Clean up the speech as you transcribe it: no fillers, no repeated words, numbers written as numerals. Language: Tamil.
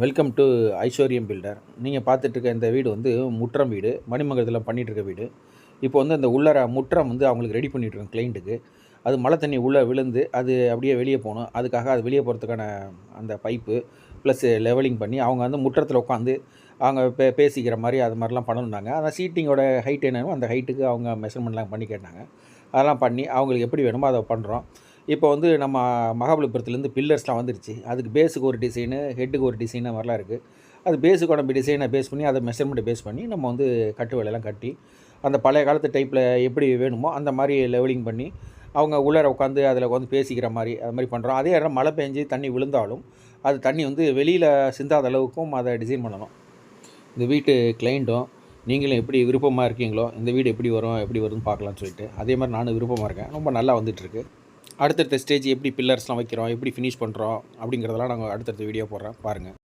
வெல்கம் டு ஐஸ்வர்யம் பில்டர். நீங்கள் பார்த்துட்ருக்க இந்த வீடு வந்து முற்றம் வீடு, மணிமங்கலத்தில் பண்ணிகிட்ருக்க வீடு. இப்போ வந்து அந்த உள்ளார முற்றம் வந்து அவங்களுக்கு ரெடி பண்ணிகிட்ருக்கோம் கிளைண்ட்டுக்கு. அது மழை தண்ணி உள்ளே விழுந்து அது அப்படியே வெளியே போகணும். அதுக்காக அது வெளியே போகிறதுக்கான அந்த பைப்பு ப்ளஸ் லெவலிங் பண்ணி அவங்க வந்து முற்றத்தில் உட்காந்து அவங்க பேசிக்கிற மாதிரி அது மாதிரிலாம் பண்ணணுன்னாங்க. அந்த சீட்டிங்கோட ஹைட் என்னவோ அந்த ஹைட்டுக்கு அவங்க மெஷர்மெண்ட்லாம் பண்ணி கேட்டாங்க. அதெல்லாம் பண்ணி அவங்களுக்கு எப்படி வேணுமோ அதை பண்ணுறோம். இப்போ வந்து நம்ம மகாபலிபுரத்துலேருந்து பில்லர்ஸ்லாம் வந்துருச்சு. அதுக்கு பேஸுக்கு ஒரு டிசைனு, ஹெட்டுக்கு ஒரு டிசைனு மாதிரிலாம் இருக்குது. அது பேஸுக்கு நம்ம டிசைனை பேஸ் பண்ணி அதை மெஷர்மெண்ட்டை பேஸ் பண்ணி நம்ம வந்து கட்டு வேலையெல்லாம் கட்டி அந்த பழைய காலத்து டைப்பில் எப்படி வேணுமோ அந்த மாதிரி லெவலிங் பண்ணி அவங்க உள்ளார உட்காந்து அதில் வந்து பேசிக்கிற மாதிரி அது மாதிரி பண்ணுறோம். அதே நேரம் மழை பெஞ்சு தண்ணி விழுந்தாலும் அது தண்ணி வந்து வெளியில் சிந்தாத அளவுக்கும் அதை டிசைன் பண்ணணும். இந்த வீட்டு கிளைண்ட்டும் நீங்களும் எப்படி விருப்பமாக இருக்கீங்களோ, இந்த வீடு எப்படி வரும் எப்படி வரும்னு பார்க்கலான்னு சொல்லிட்டு அதே மாதிரி நானும் விருப்பமாக இருக்கேன். ரொம்ப நல்லா வந்துட்டுருக்கு. அடுத்தடுத்த ஸ்டேஜ் எப்படி பில்லர்ஸ்லாம் வைக்கிறோம், எப்படி ஃபினிஷ் பண்ணுறோம் அப்படிங்கிறதெல்லாம் நாங்கள் அடுத்தடுத்த வீடியோ போடுறேன் பாருங்கள்.